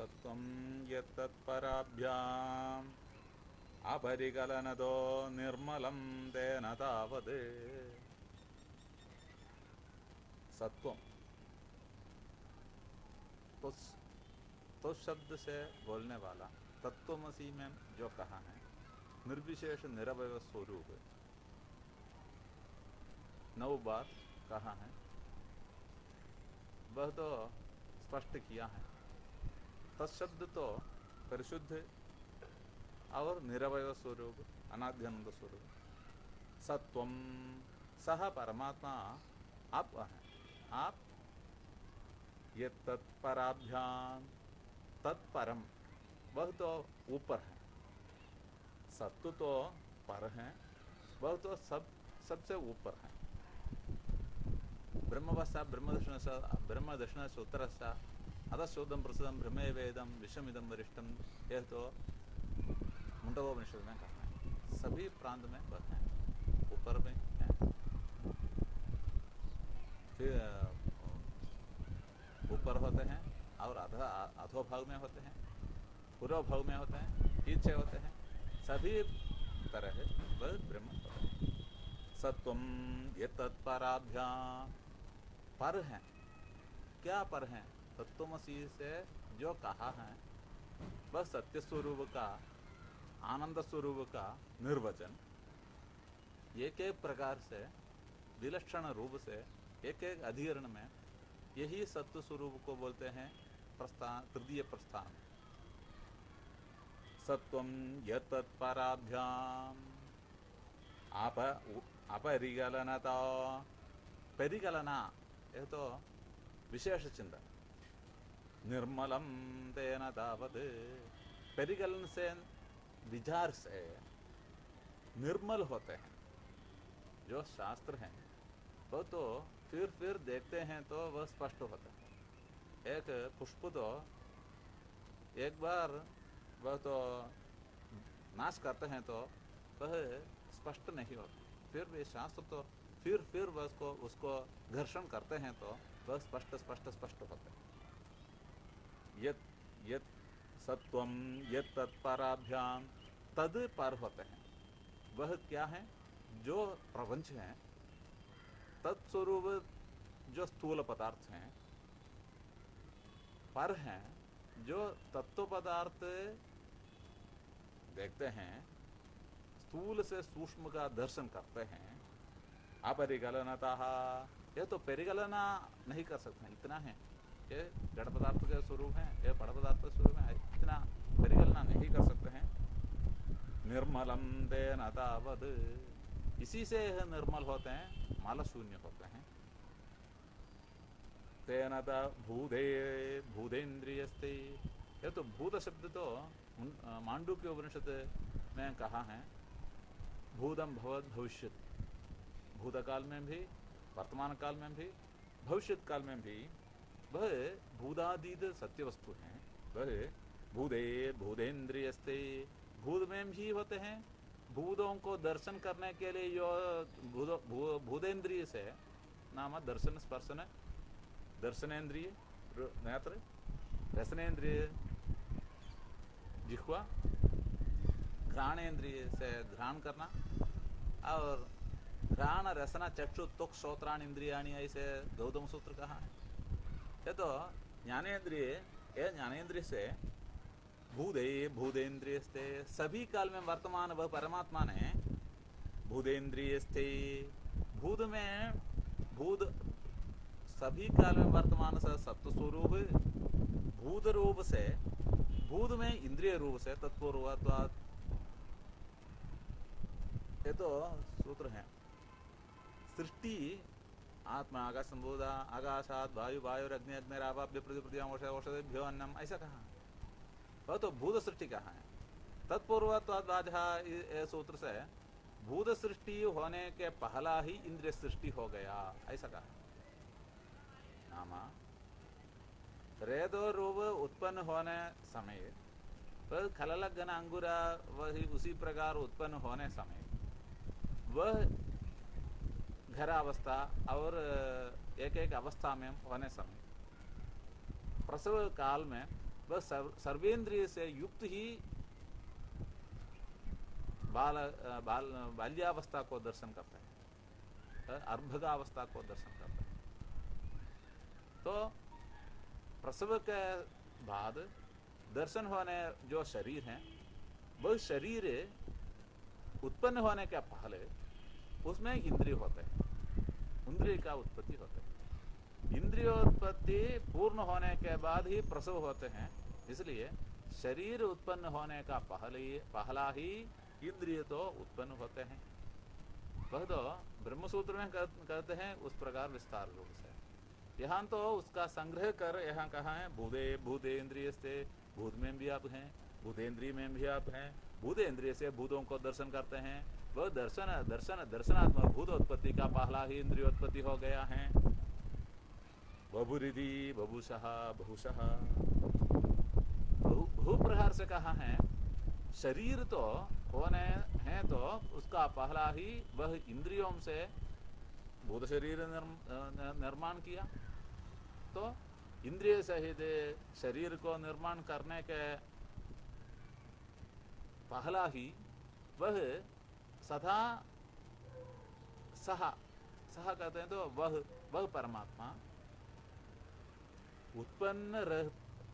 सत्वं यत्तत्पराभ्याम् अपरिकलनतो निर्मलं तेन तावत्। सत्वम तो शब्द से बोलने वाला तत्वमसी में जो कहा है निर्विशेष निरवय स्वरूप 9 बार कहा है, वह तो स्पष्ट किया है। तत्शब्द तो परिशुद्ध और निरवय स्वरूप अनाद्यनंद स्वरूप सत्वम, सह परमात्मा आप है। आप ये तत्पराभ्याम, तत्परम वह तो ऊपर है, सत्व तो पर है, वह तो सबसे ऊपर है। ब्रह्मवस्था ब्रह्मदर्शन सूत्रस्थ अधशोधम प्रसदम ब्रह्मे वेदम विश्वमिदम वरिष्ठम, यह तो मुंडकोपनिषद में कहा है। सभी प्रांत में वह है, ऊपर में है, फिर ऊपर होते हैं और अधोभाग में होते हैं, पूर्व भाग में होते हैं, पीछे होते हैं, सभी तरह वह ब्रह्म होता है। सत्वम ये तत्पराभ्याम, पर है। क्या पर है? तत्वमसी से जो कहा है वह सत्य स्वरूप का, आनंद स्वरूप का निर्वचन एक एक प्रकार से विलक्षण रूप से एक एक अधिकरण में यही सत्य स्वरूप को बोलते हैं प्रस्थान, तृतीय प्रस्थान। सत्वम यत्तत्पराभ्याम अपरिकलनता, परिकलना यह तो विशेष चिंतन, निर्मलम तेन तावत्, परिकलन से विचार से निर्मल होते हैं। जो शास्त्र हैं वो तो फिर देखते हैं तो वह स्पष्ट होता है। एक पुष्प तो एक बार वह तो नाश करते हैं तो वह स्पष्ट नहीं होता, फिर वे शास्त्र तो फिर वह उसको घर्षण करते हैं तो वह स्पष्ट होता है। यत सत्वम यत तत्पराभ्याम, तद पर होते हैं। वह क्या है? जो प्रपंच है तत्स्वरूप जो स्थूल पदार्थ हैं, पर हैं जो तत्व पदार्थ देखते हैं, स्थूल से सूक्ष्म का दर्शन करते हैं। अपरिकलनता, यह तो परिकलना नहीं कर सकते, इतना है। ये जड़ पदार्थ के स्वरूप है, ये बड़ पदार्थ के स्वरूप है, इतना परिकलना नहीं कर सकते हैं। निर्मलम तेन तावत्, इसी से यह निर्मल होते हैं, माल शून्य होते हैं। तेन भूतेन्द्रियस्ते, यह तो भूत शब्द तो मांडुक्य उपनिषद में कहा है। भूतम भवत भविष्यत, भूतकाल में भी, वर्तमान काल में भी, भविष्य काल में भी वह भूतादीत सत्य वस्तु हैं। वह भूतेन्द्रियस्ते, भूत में भी होते हैं। भूतों को दर्शन करने के लिए जो भूतेन्द्रिय से नाम दर्शन स्पर्शन, दर्शनेन्द्रिय नेत्र, रसनेन्द्रिय जिह्वा, घ्राणेन्द्रिय से घ्राण करना, और घ्राण रसना चक्षु त्वक श्रोत्राण इंद्रियाणी, ऐसे गौतम सूत्र कहा है। ये तो ज्ञानेन्द्रिय, यह ज्ञानेन्द्रिय से भूतेन्द्रिय स्थे, सभी काल में वर्तमान वह परमात्मा ने भूतेन्द्रिय स्थे, भूत में भूत सभी काल में वर्तमान से सत्व स्वरूप, भूत रूप से, भूत में इंद्रिय रूप से तत्पूर्वत्वात्, ये तो सूत्र है। सृष्टि आत्मा आकाश संबोधा, आकाशात वायु, वायुरग्नि, अग्निरावाप्य पृथ्वी औषधेभ्यो अन्नम, ऐसा कहा। वह तो भूत सृष्टि कहा है। तत्पूर्वत्वाद् सूत्र से भूत सृष्टि होने के पहला ही इंद्रिय सृष्टि हो गया, ऐसा कहा। नामा रेदो रूप उत्पन्न होने समय, वह खललगन अंगुरा वही उसी प्रकार उत्पन्न होने समय, वह घरावस्था और एक एक अवस्था में होने समय, प्रसव काल में वह सर्वेंद्रिय से युक्त ही बाल्यावस्था को दर्शन करता है, अर्भगावस्था को दर्शन करता है। तो प्रसव के बाद दर्शन होने जो शरीर है, वह शरीर उत्पन्न होने के पहले उसमें इंद्रिय होते हैं, इंद्रिय का उत्पत्ति होते है। इंद्रियोत्पत्ति पूर्ण होने के बाद ही प्रसव होते हैं। इसलिए शरीर उत्पन्न होने का पहला ही इंद्रिय तो उत्पन्न होते हैं। वह तो ब्रह्मसूत्र में कहते हैं उस प्रकार विस्तार रूप से। यहाँ तो उसका संग्रह कर यहाँ कहा है, भूतेन्द्रिय से भूत में भी आप हैं, भूतेन्द्रिय में भी आप हैं। भूतेन्द्रिय से भूतों को दर्शन करते हैं। वह दर्शनात्मक भूतोत्पत्ति का पहला ही इंद्रियोत्पत्ति हो गया है। बभुरिधि बभुषः बहुशः, बहु प्रकार से कहा है। शरीर तो होने हैं तो उसका पहला ही वह इंद्रियों से भूत शरीर निर्माण किया। तो इंद्रिय सहित शरीर को निर्माण करने के पहला ही वह सदा सहा कहते हैं तो वह परमात्मा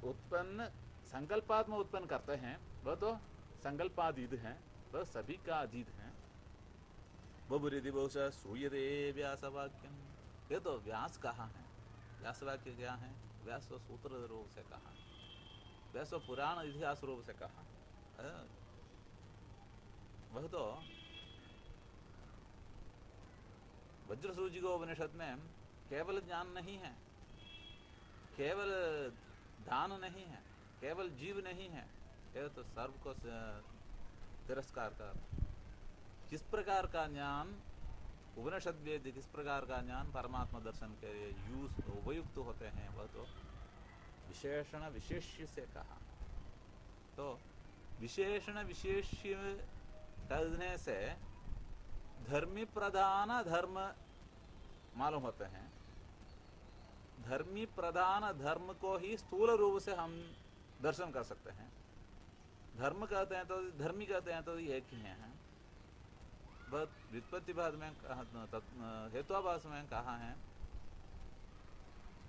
उत्पन्न संकल्पात्म उत्पन्न करते हैं। वह तो संकल्पातीत हैं, वह सभी का अतीत है। बभुरिधि बहुशः श्रूयते व्यासवाक्यम। ये तो व्यास कहाँ है? व्यास वाक्य क्या है? व्यास तो सूत्र रूप से कहा, व्यास तो पुराण इतिहास रूप से कहा। वह तो वज्रसूचि को उपनिषद में केवल ज्ञान नहीं है, केवल दान नहीं है, केवल जीव नहीं है, यह तो सर्व को तिरस्कार कर। किस प्रकार का ज्ञान उपनिषद वेद, किस प्रकार का ज्ञान परमात्मा दर्शन के लिए उपयुक्त होते हैं, वह तो विशेषण विशेष्य से कहा। तो विशेषण विशेष्य कहने से धर्मी प्रधान धर्म मालूम होते हैं। धर्मी प्रधान धर्म को ही स्थूल रूप से हम दर्शन कर सकते हैं। धर्म कहते हैं तो धर्मी कहते हैं तो एक ही है। व्युत्पत्तिवाद में हेत्वाभास में कहा है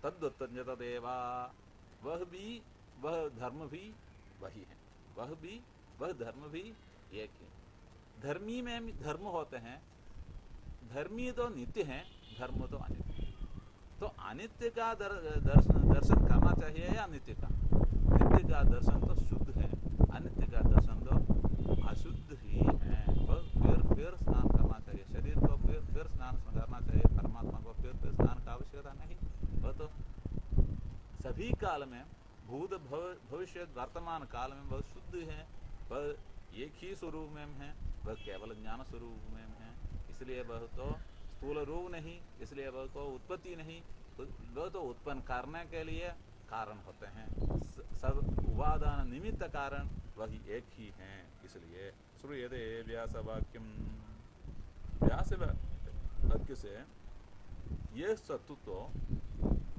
तद्वत्तञ्च तदेवा, वह धर्म भी वही है, वह धर्म भी एक ही। धर्मी में धर्म होते हैं, धर्मी तो नित्य है, धर्म तो अनित्य। तो अनित्य का दर्शन करना चाहिए या नित्य का? नित्य का दर्शन तो शुद्ध है, अनित्य का दर्शन तो अशुद्ध ही है। फिर स्नान करना चाहिए, शरीर को फिर स्नान करना चाहिए, परमात्मा को फिर स्नान का आवश्यकता नहीं। वह तो सभी काल में भूत भविष्य वर्तमान काल में वह शुद्ध है, वह एक ही स्वरूप में है, वह केवल ज्ञान स्वरूप में है। इसलिए वह तो स्थूल रूप नहीं, इसलिए वह तो उत्पत्ति नहीं, वह तो उत्पन्न करने के लिए कारण होते हैं। सब उपादान निमित्त कारण वही एक ही हैं। इसलिए श्रूयते व्यासवाक्यम, व्यास वाक्य से ये सत्व तो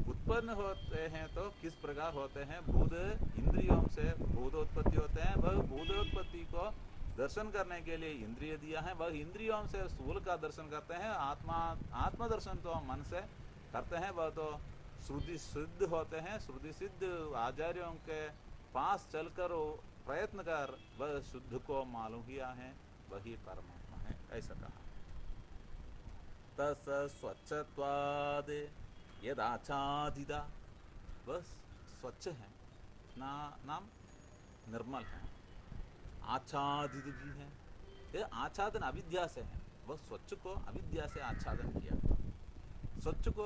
उत्पन्न होते हैं। तो किस प्रकार होते हैं? भूत इंद्रियों से भूतोत्पत्ति होते हैं। वह भूतोत्पत्ति को दर्शन करने के लिए इंद्रिय दिया है। वह इंद्रियों से स्थूल का दर्शन करते हैं। आत्मा दर्शन तो मन से करते हैं। वह तो श्रुति सिद्ध होते हैं। श्रुति सिद्ध आचार्यों के पास चलकर प्रयत्न कर वह शुद्ध को मालूम किया है, वही परमात्मा है, ऐसा कहा। तस स्वच्छत्वाद यदाच्छादिता, वह स्वच्छ है, नाम निर्मल है, आच्छादित भी है। यह आच्छादन अविद्या से है। वह स्वच्छ को अविद्या से आच्छादन किया। स्वच्छ को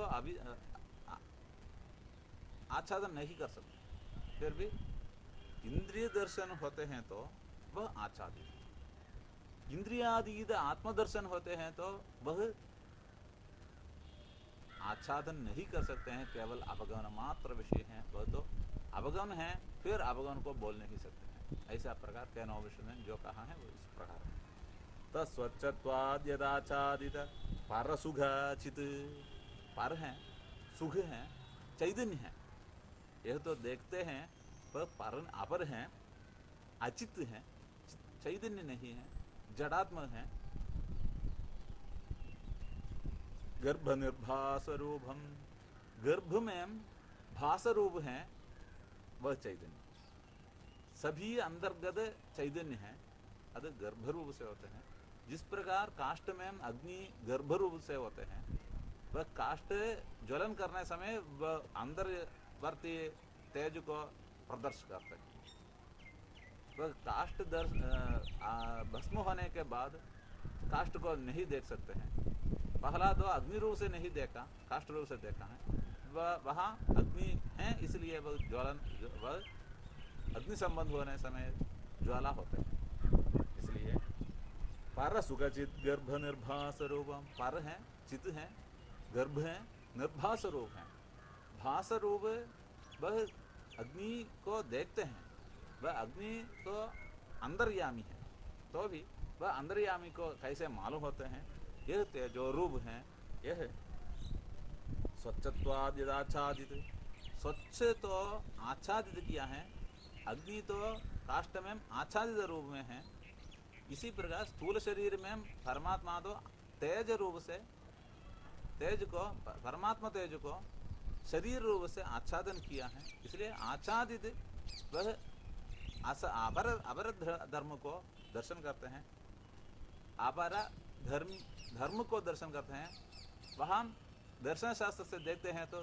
आच्छादन नहीं कर सकते, फिर भी इंद्रिय दर्शन होते हैं तो वह आच्छादित। इंद्रियादीत आत्मदर्शन होते हैं तो वह आच्छादन नहीं कर सकते हैं, केवल अवगमन मात्र विषय है। वह तो अवगमन है, फिर अवगमन को बोल नहीं सकते हैं। ऐसा प्रकार के नवविषय में जो कहा है वो इस प्रकार है। तस्वच्छत्वाद यदाच्छादित पर सुख चित, पर है, सुख है, चैतन्य है। यह तो देखते हैं वह अपर हैं, अचित हैं, चैतन्य नहीं है, जड़ात्मक है। गर्भ निर्भास रूपम, गर्भ में भास रूप है वह चैतन्य। सभी अंतर्गत चैतन्य है, अद गर्भ रूप से होते हैं। जिस प्रकार काष्ठ में अग्नि गर्भ रूप से होते हैं, वह काष्ठ ज्वलन करने समय वह अंतर्वर्ती तेज को प्रदर्शित करते हैं। वह काष्ठ भस्म होने के बाद काष्ठ को नहीं देख सकते हैं। पहला तो अग्नि रूप से नहीं देखा, काष्ठ रूप से देखा है। वहाँ अग्नि है, इसलिए वह ज्वलन, वह अग्नि संबंध होने समय ज्वाला होते हैं। इसलिए पर सुखचित गर्भ निर्भास रूपम, पर है, चित है, गर्भ है, निर्भास रूप है। भास रूप वह अग्नि को देखते हैं, वह अग्नि तो अंतर्यामी है, तो भी वह अंतर्यामी को कैसे मालूम होते हैं? यह तेजो रूप है, यह स्वच्छत्वाद यदाच्छादित, स्वच्छ तो आच्छादित किया है, अग्नि तो काष्ठ में आच्छादित रूप में है। इसी प्रकार स्थूल शरीर में परमात्मा तो तेज रूप से, तेज को, परमात्मा तेज को शरीर रूप से आच्छादन किया है। इसलिए आच्छादित वह अपर धर्म को दर्शन करते हैं, अपर धर्म को दर्शन करते हैं। वहाँ दर्शन शास्त्र से देखते हैं तो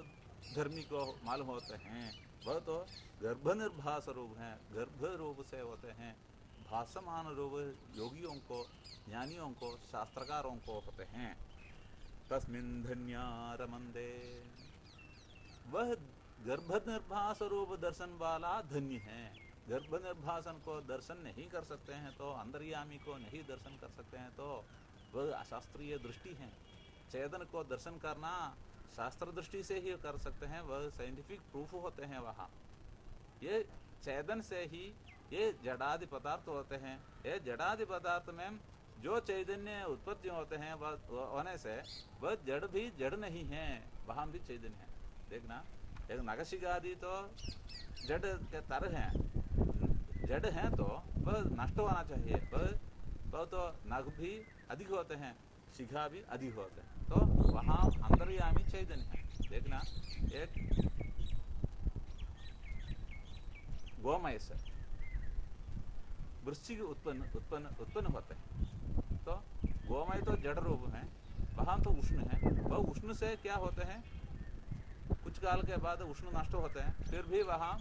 धर्मी को मालूम होते हैं, वह तो गर्भ निर्भास रूप है, गर्भ रूप से होते हैं। भासमान रूप योगियों को, ज्ञानियों को, शास्त्रकारों को होते हैं। तस्मिन् धन्या रमन्ते, वह गर्भ निर्भास रूप दर्शन वाला धन्य है। गर्भ निर्भासन को दर्शन नहीं कर सकते हैं तो, अंतर्यामी को नहीं दर्शन कर सकते हैं तो वह अशास्त्रीय दृष्टि है। चेतन को दर्शन करना शास्त्र दृष्टि से ही कर सकते हैं, वह साइंटिफिक प्रूफ होते हैं। वहाँ ये चेतन से ही ये जड़ादि पदार्थ होते हैं। ये जड़ादि पदार्थ में जो चैतन्य उत्पत्ति होते हैं वह होने से वह जड़ भी जड़ नहीं है, वहाँ भी चैतन्य है। देखना, एक नखशिखादि तो जड़ के तरह हैं, जड़ हैं तो वह नष्ट होना चाहिए। वह तो नख भी अधिक होते हैं, शिखा भी अधिक होते हैं, तो वहाँ अंतर्यामी चैतन्य है। देखना, एक गोमय से वृश्चिक उत्पन्न होते हैं, तो गोमय तो जड़ रूप है, वहाँ तो उष्ण है। वह उष्ण से क्या होते हैं? कुछ काल के बाद उष्ण नष्ट होते हैं, फिर भी वहाँ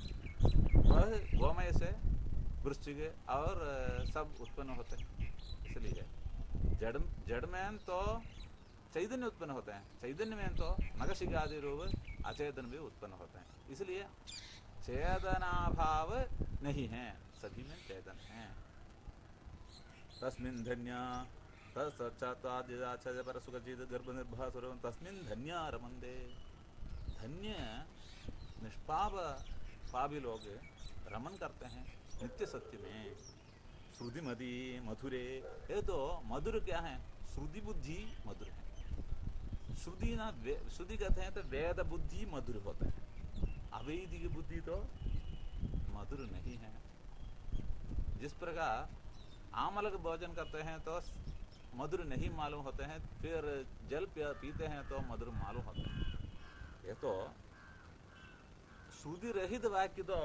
वह गोमय से वृश्चिक और सब उत्पन्न होते हैं। इसलिए जड़ में तो चैतन्य उत्पन्न होते हैं, चैतन्य में तो नखशिखादि रूप अचेतन भी उत्पन्न होते हैं। इसलिए चेतनाभाव नहीं है, सभी में चेतन है। तस्मिन् धन्या तत्सच्चात्वाद्यदाचार्य परसुखचित् गर्भ निर्भास रूपम तस्मिन् धन्या रमन्ते। धन्य निष्पाप पापी लोग रमन करते हैं नित्य सत्य में। श्रुतिमती मधुरे, ये तो मधुर क्या है? श्रुति बुद्धि मधुर है। श्रुति ना, श्रुति कहते हैं तो वेद बुद्धि मधुर होता है, अवैदिक बुद्धि तो मधुर नहीं है। जिस प्रकार आमलक भोजन करते हैं तो मधुर नहीं मालूम होते हैं, फिर जल पीते हैं तो मधुर मालूम होते हैं। ये तो श्रुति रहित वाक्य तो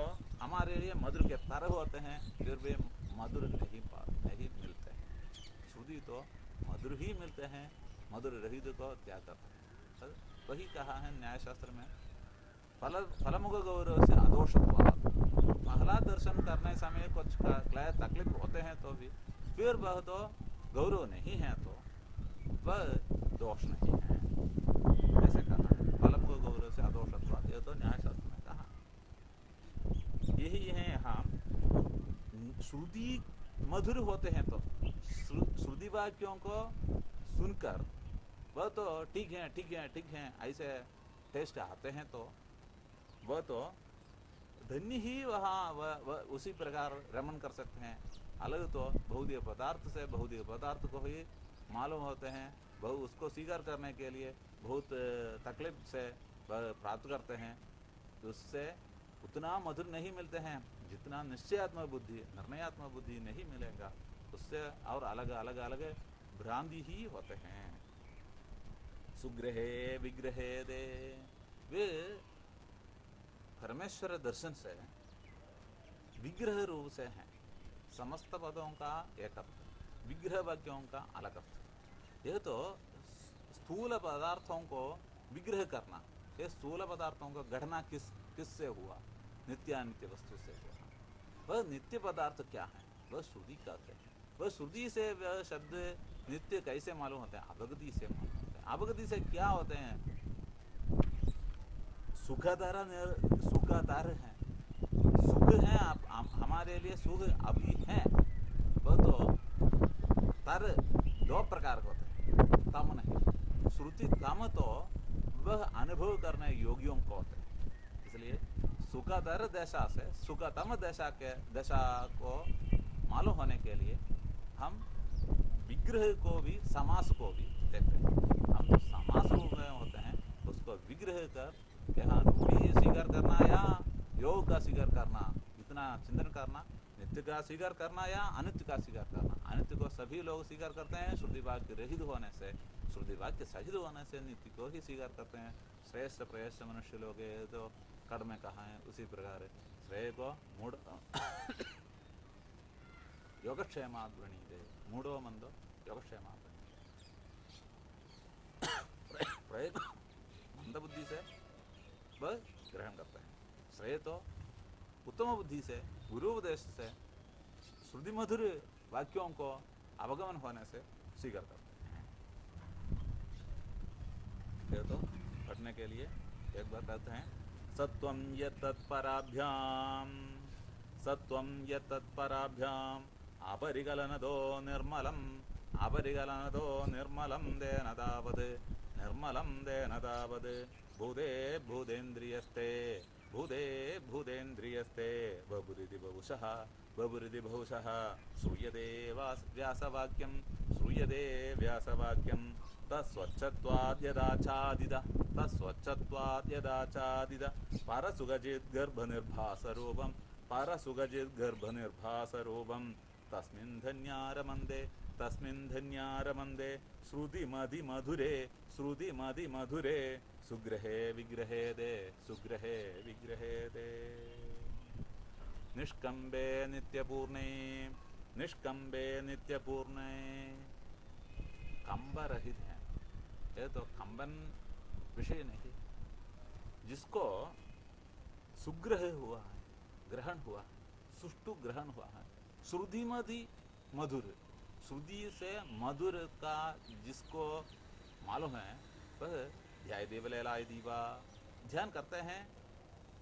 हमारे लिए मधुर के तरह होते हैं, फिर भी मधुर नहीं मिलते हैं। श्रुति तो मधुर ही मिलते हैं, मधुर रहित को त्याग करते हैं। वही कहा है न्यायशास्त्र में, फलमुख गौरव से अदोषत्वात्। पहला दर्शन करने समय कुछ तकलीफ होते हैं तो भी फिर वह तो गौरव नहीं है, तो वह दोष नहीं है, ऐसे कहा है। फलमुख गौरव से अदोषत्वात्, यह तो न्यायशास्त्र में कहा। यही है यहाँ, श्रुति मधुर होते हैं तो श्रुति वाक्यों को सुनकर वह तो ठीक है ठीक है ठीक है ऐसे टेस्ट आते हैं, तो वह तो धन्य ही वहाँ वह उसी प्रकार रमन कर सकते हैं। अलग तो भौतिक पदार्थ से भौतिक पदार्थ को ही मालूम होते हैं, बहु उसको स्वीकार करने के लिए बहुत तकलीफ से प्राप्त करते हैं, उससे उतना मधुर नहीं मिलते हैं जितना निश्चयात्मक बुद्धि, निर्णयात्मक बुद्धि नहीं मिलेगा, उससे और अलग अलग अलग भ्रांति ही होते हैं। सुग्रहे विग्रहे दे, वे परमेश्वर दर्शन से विग्रह रूप से हैं। समस्त पदों का एक अर्थ, विग्रह वाक्यों का अलग अर्थ। यह तो स्थूल पदार्थों को विग्रह करना, ये स्थूल पदार्थों का गढ़ना किससे हुआ? नित्यानित्य वस्तु से हुआ। वह नित्य पदार्थ क्या है? वह श्रुति कहते हैं। वह श्रुति से वह शब्द नित्य कैसे मालूम होते हैं? अवगति से मालूम होते हैं। अवगति से क्या होते हैं? सुखतर है, सुख है हमारे लिए, सुख अभी है। वह तो तर दो प्रकार के होते हैं, तम नहीं। श्रुति तम तो वह अनुभव करने योगियों को होते हैं। इसलिए सुखतर दशा से सुखतम दशा को मालूम होने के लिए हम विग्रह को भी, समास को भी देखते हैं। हम तो समास रूप में होते हैं, उसको विग्रह कर यहाँ रूढ़ी स्वीकार करना या योग का स्वीकार करना, इतना चिंतन करना। नित्य का स्वीकार करना या अनित्य का स्वीकार करना। अनित्य को सभी लोग स्वीकार करते हैं, श्रुति वाक्य रहित होने से, श्रुति वाक्य सहित होने से नित्य को ही स्वीकार करते हैं। श्रेष्ठ प्रेष्ठ मनुष्य लोग तो कड़ में कहा है, उसी प्रकार श्रेय को मूढ़ योगक्षेमात् वृणीते, मूढ़ो मंदो योगक्षेमात् श्रेय को मंद बुद्धि से वह ग्रहण करते हैं। श्रेय तो उत्तम बुद्धि से, गुरु उपदेश से, श्रुति मधुर वाक्यों को अवगमन होने से स्वीकार करते हैं। ये तो पढ़ने के लिए एक बार कहते हैं, सत्वं यत्तत्पराभ्याम, सत्वं यत्तत्पराभ्याम अपरिगलनदो निर्मलम, अपरिगलनदो निर्मलम देन तावद्, निर्मलम देन तावद् भूदे भूदेन्द्रियस्ते, भूदे भूदेन्द्रियस्ते बभुरिति बहुशः, बभुरिति बहुशः श्रूयते व्यासवाक्यं, श्रूयते व्यासवाक्यं तस्वच्छत्वाद्यदाचादिद, तस्वच्छत्वाद्यदाचादिद परसुगजिद्गर्भनिर्भासरूपं, परसुगजिद्गर्भनिर्भासरूपं तस्मिन् धन्यारमन्दे, तस्मिन् धन्यारमन्दे श्रुतिमधिमधुरे, श्रुतिमधिमधुरे सुग्रहे विग्रहे दे, सुग्रहे विग्रहे दे। निष्कंबे नित्यपूर्णे, निष्कंबे नित्यपूर्णे। कंब रहित है, ये तो कंबन विषय नहीं। जिसको सुग्रह हुआ है, ग्रहण हुआ है, सुष्टु ग्रहण हुआ है, श्रुतिमधि मधुर, श्रुति से मधुर का जिसको मालूम है, वह ध्याय देव लैलाय दीवा, ध्यान करते हैं,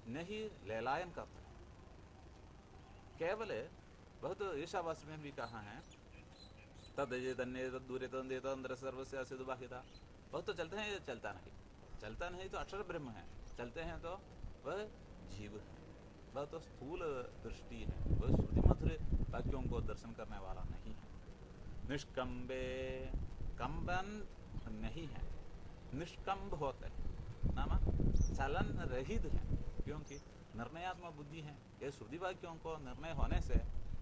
नहीं लैलायन करते हैं। केवल बहुत ईशावास्य में भी कहा है, तदये तन्ने तद्दूरे तंदे तंद्र सर्वस्य असिदु बाहिता। बहुत तो चलते हैं, ये चलता नहीं, चलता नहीं तो अक्षर ब्रह्म है, चलते हैं तो वह जीव है, वह तो स्थूल दृष्टि है, वह श्रुति मधुर वाक्यों को दर्शन करने वाला नहीं है। निष्कंबे, कंबन नहीं है, निष्कंब होते हैं, नाम चलन रहित है, क्योंकि निर्णयात्मक बुद्धि है। ये श्रुति वाक्यों को निर्णय होने से,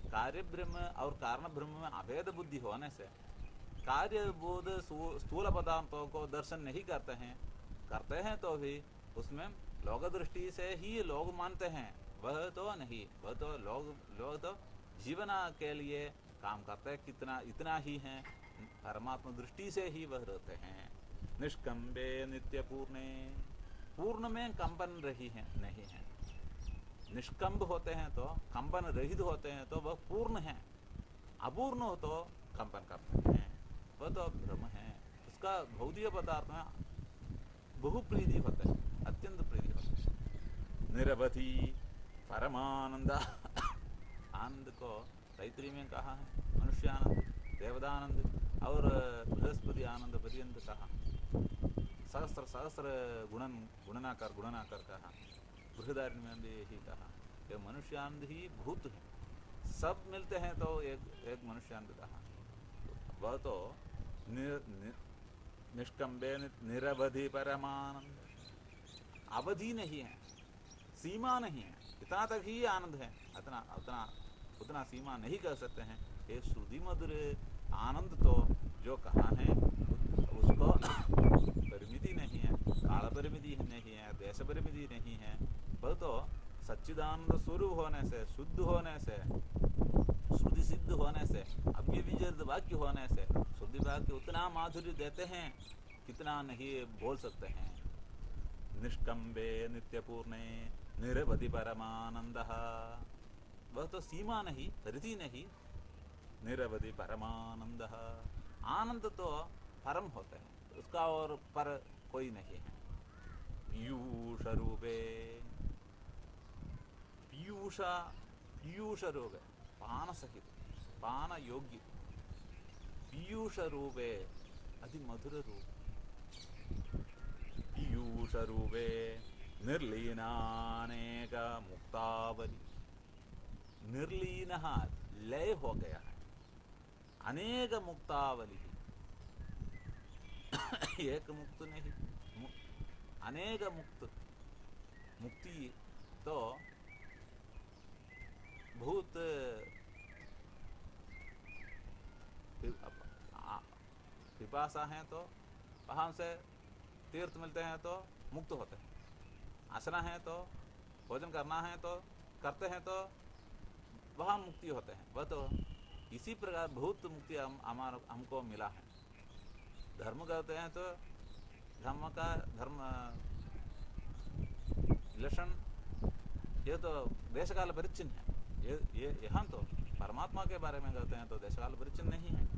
कार्य ब्रह्म और कारण ब्रह्म में अभेद बुद्धि होने से, कार्य बोध स्थूल पदार्थों को दर्शन नहीं करते हैं तो भी उसमें लोक दृष्टि से ही लोग मानते हैं, वह तो नहीं, वह तो लोग तो जीवन के लिए काम करते हैं, कितना इतना ही है, परमात्मा दृष्टि से ही वह रहते हैं। निष्कंबे नित्य पूर्णे, पूर्ण में कंपन रही है नहीं है। निष्कंब होते हैं तो कंपन रहित होते हैं तो वह पूर्ण है, अपूर्ण हो तो कंपन करते हैं, वह तो ब्रह्म है। उसका भौतिक पदार्थ में बहु प्रीति होता है, अत्यंत प्रीति होता है। निरवधि परमानंद, आनंद को तैतरी में कहा है, मनुष्य आनंद, देवदानंद और बृहस्पति आनंद पर्यंत कहा। सहस्र सहस्र गुणनाकर कहा। बृहदारण्य में भी यही कहा कि मनुष्य आनंद ही भूत है, सब मिलते हैं तो एक मनुष्य आनंद कहा। वह तो निष्कंबे निरवधि परमानंद, अवधि नहीं है, सीमा नहीं है, इतना तक ही आनंद है, उतना उतना उतना सीमा नहीं कर सकते हैं। ये श्रुति मधुर आनंद तो जो कहा है उसको परिमिति नहीं है, काल परिमिति नहीं है, देश परिमिति नहीं है। वह तो सच्चिदानंद स्वरूप होने से, शुद्ध होने से, श्रुति सिद्ध होने से, अव्यभिचारित वाक्य होने से श्रुति वाक्य उतना माधुर्य देते हैं कितना नहीं बोल सकते हैं। निष्कंबे नित्यपूर्णे निरवधि परमानंदः, वह तो सीमा नहीं, परिधि नहीं, निरवधि परमानंदः। आनंद तो परम होते हैं, उसका और पर कोई नहीं है। पीयूष रूपे, पीयूष रूपे, पान सहित, पान योग्य, पीयूष रूपे, अति मधुर रूप, पीयूष रूपे निर्लीनानेक मुक्तावली। निर्लीन लय हो गया है, अनेक मुक्तावली, एक मुक्त नहीं, अनेक मुक्त। मुक्ति तो बहुत पिपासा है तो वहाँ से तीर्थ मिलते हैं तो मुक्त होते हैं, आसना है तो भोजन करना है तो करते हैं तो वहाँ मुक्ति होते हैं। वह तो इसी प्रकार बहुत मुक्ति हमको मिला है। धर्म करते हैं तो धर्म का धर्म लक्षण ये तो देश काल परिच्छिन्न है। ये यहाँ तो परमात्मा के बारे में कहते हैं तो देश काल परिच्छिन्न नहीं है।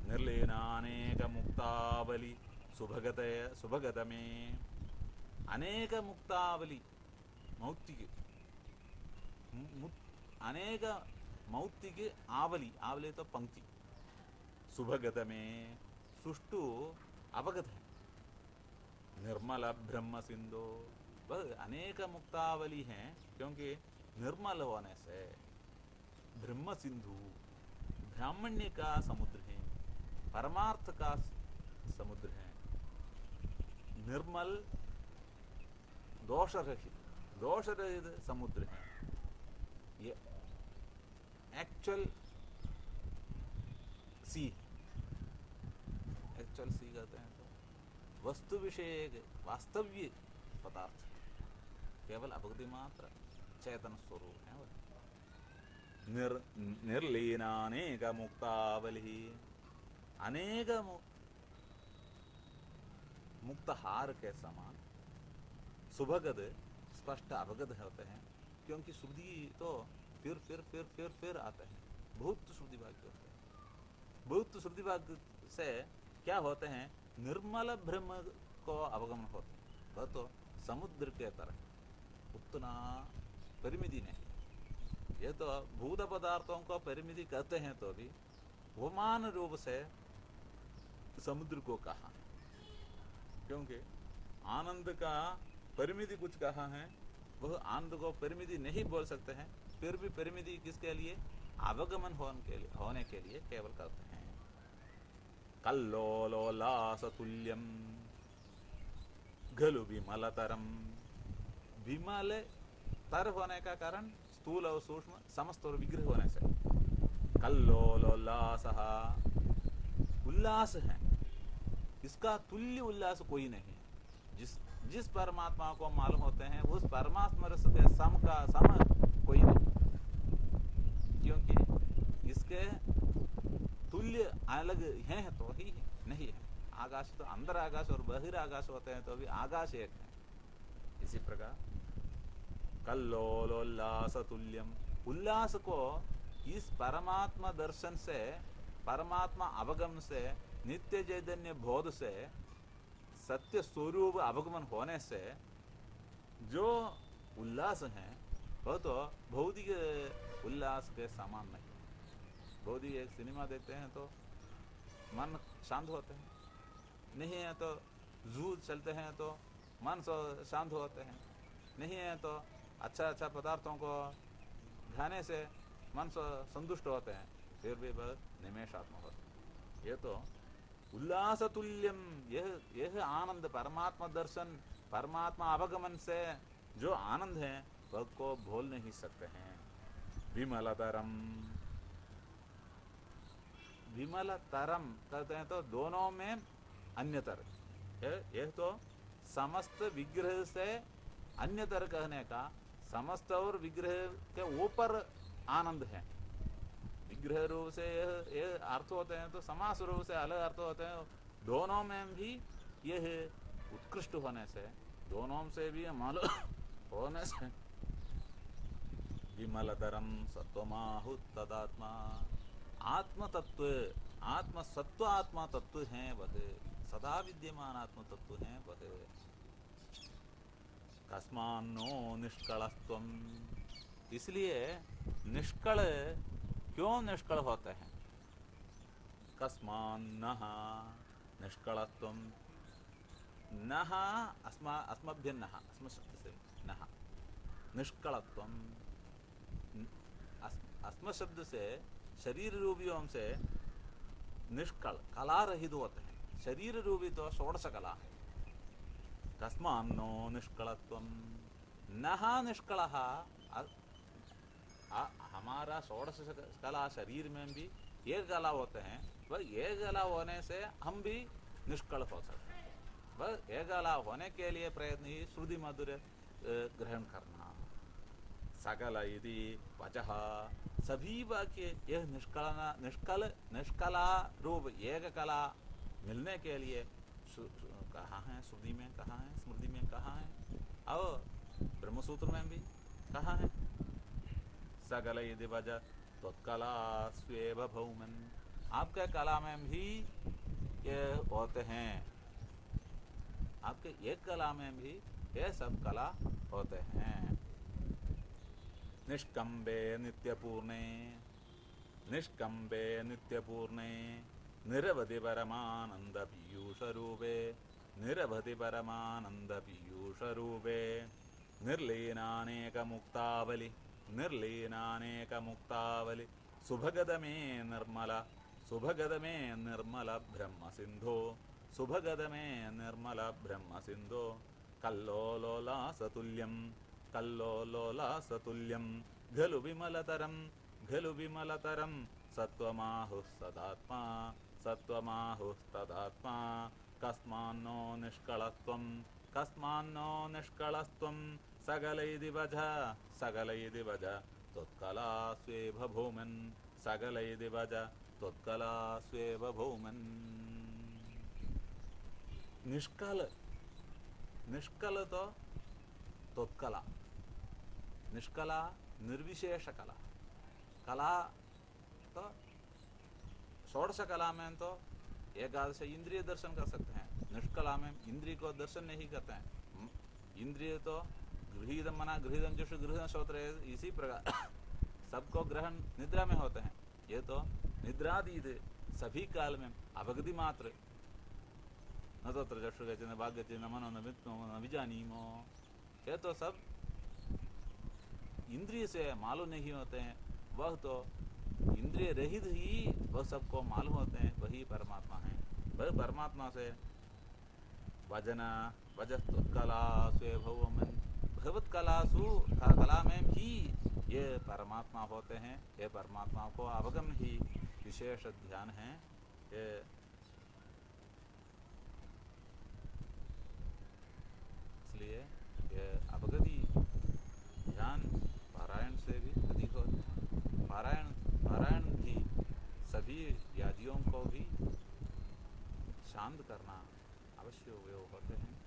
निर्लीनानेक मुक्तावली सुभगत में, अनेक मुक्तावली मौक्तिक, अनेक मौक्तिक आवली, आवली तो पंक्ति, सुभगत में सुष्टु अवगत है। निर्मल ब्रह्म सिंधु, वह अनेक मुक्तावली हैं क्योंकि निर्मल होने से। ब्रह्म सिंधु ब्राह्मण्य का समुद्र है, परमार्थ का समुद्र है। निर्मल दोष रहित समुद्र है। ये एक्चुअल सी, एक्चुअल सी कहते हैं तो वस्तु विषय वास्तव्य पदार्थ, केवल अभक्ति मात्र चेतन स्वरूप है। निर्लीनानेक मुक्तावली, अनेक मुक्त हार के समान सुभगत स्पष्ट अवगत होते हैं क्योंकि श्रुति तो फिर आते हैं। बहुत श्रुति वाक्य होते हैं, बहुत श्रुति वाक्य से क्या होते हैं, निर्मल ब्रह्म को अवगमन होते हैं। वह तो समुद्र के तरह उतना परिमिति नहीं। ये तो भूत पदार्थों को परिमिति कहते हैं तो भी उपमान रूप से समुद्र को कहा, क्योंकि आनंद का परिमिति कुछ कहा है, वह आनंद को परिमिति नहीं बोल सकते हैं। फिर भी परिमिति किसके लिए, अवगमन होने के लिए केवल करते हैं। कल्लोलोलासतुल्यम गलु विमलतरम, विमल तर होने का कारण स्थूल और सूक्ष्म समस्त और विग्रह होने से। कल्लोलोल्लास, उल्लास है, इसका तुल्य उल्लास कोई नहीं। जिस परमात्मा को मालूम होते हैं उस परमात्मा रस के सम का सम कोई नहीं, क्योंकि इसके तुल्य अलग हैं तो ही नहीं है। आकाश तो अंदर आकाश और बहिराकाश होते हैं तो भी आकाश एक है। इसी प्रकार कल्लोलोल्लास तुल्यम, उल्लास को इस परमात्मा दर्शन से, परमात्मा अवगमन से, नित्य चैतन्य बोध से, सत्य स्वरूप अवगमन होने से जो उल्लास है वह तो भौतिक उल्लास के समान नहीं। भौतिक एक सिनेमा देखते हैं तो मन शांत होते हैं, नहीं है तो जू चलते हैं तो मन शांत होते हैं, नहीं है तो अच्छा पदार्थों को खाने से मन संतुष्ट होते हैं, फिर भी वह निमेषात्मक होते हैं। ये तो उल्लास तुल्यम, यह आनंद, परमात्मा दर्शन, परमात्मा अवगमन से जो आनंद है वह को भूल नहीं सकते हैं। विमलतरम, विमलतरम कहते हैं तो दोनों में अन्यतर, यह तो समस्त विग्रह से अन्यतर कहने का, समस्त और विग्रह के ऊपर आनंद है। विग्रह रूप से यह अर्थ होते हैं तो समास रूप से अलग अर्थ होते हैं। दोनों में भी यह उत्कृष्ट होने से, दोनों से भी मालूम होने से विमलतरम सत्वमाहु तदात्मा, आत्म तत्व, आत्म सत्व आत्मा तत्व है वह, सदा विद्यमान आत्म तत्व है वह। कस्मान्नो निष्कलत्वम, इसलिए निष्कल क्यों निष्कल होते हैं? कस्मान्नः निष्कलत्वम, नः अस्मभ्यन्नः, अस्म शब्द से नः, निष्कलत्वम, अस्म शब्द से शरीर रूपियों से निष्कल, कला रहित होते हैं। शरीर रूपी तो षोडश कला है। कस्मान्नो निष्कलत्वम, नः निष्कलः, हमारा षोडश कला शरीर में भी एक कला होते हैं, वह एक कला होने से हम भी निष्कल हो सकते हैं। वह एक कला होने के लिए प्रयत्न ही श्रुति मधुर ग्रहण करना। सकल यदि वचः, सभी वाक्य यह निष्कला रूप एक कला मिलने के लिए कहा है, श्रुति में कहा है, स्मृति में कहा है, और ब्रह्मसूत्र में भी कहा है। सकल यदि वज त्वत्कला स्वेव भौमन, आपके कला में भी ये होते हैं, आपके एक कला में भी ये सब कला होते हैं। निष्कंबे नित्यपूर्णे, निष्कंबे नित्यपूर्णे, निरवधि परमानंद पीयूष रूपे, निरवधि परमानंद पीयूष रूपे, निर्लीनानेक मुक्तावली, निर्लीनानेक मुक्तावली, सुभगद में निर्मल, सुभगद में निर्मल ब्रह्म सिंधो, सुभगद में निर्मल ब्रह्म सिंधो, कल्लोलोला सतुल्यम, कल्लोलोला सतुल्यम, घलु विमलतरम, घलु विमलतरम, सत्वमाहुस्तदात्मा, सत्वमाहुस्तदात्मा, कस्मान्नो निष्कलत्वम, कस्मान्नो निष्कलत्वम, सकलैधि वज, सकलैधि वज त्वत्कला स्वेव भौमन्, सकलैधि वज त्वत्कला स्वेव भौमन्। निष्कल, निष्कल तो त्वत्कला, निष्कला निर्विशेष कला, कला तो षोडश कला में तो एकादश इंद्रिय दर्शन कर सकते हैं, निष्कला में इंद्रिय को दर्शन नहीं करते हैं। इंद्रिय तो गृहीतम मना, गृहीतम चक्षु, गृहीतम श्रोत्र, इसी प्रकार सबको ग्रहण निद्रा में होते हैं। ये तो निद्रादीद सभी काल में अवगति मात्र, न तो चक्षु गच्छति, न वाक् गच्छति, न मनो न विद्मो न विजानीमो, ये तो सब इंद्रिय से मालूम नहीं होते हैं। वह तो इंद्रिय रहित ही वह सबको मालूम होते हैं, वही परमात्मा है। वह परमात्मा से वजना वजस्तुत्कला स्वे भवमन, भगवत कलासु कला में भी ये परमात्मा होते हैं। ये परमात्मा को अवगम ही विशेष ध्यान है। ये इसलिए ये अवगति ध्यान पारायण से भी अधिक होते हैं। पारायण भी सभी व्याधियों को भी शांत करना अवश्य उपयोग होते हैं।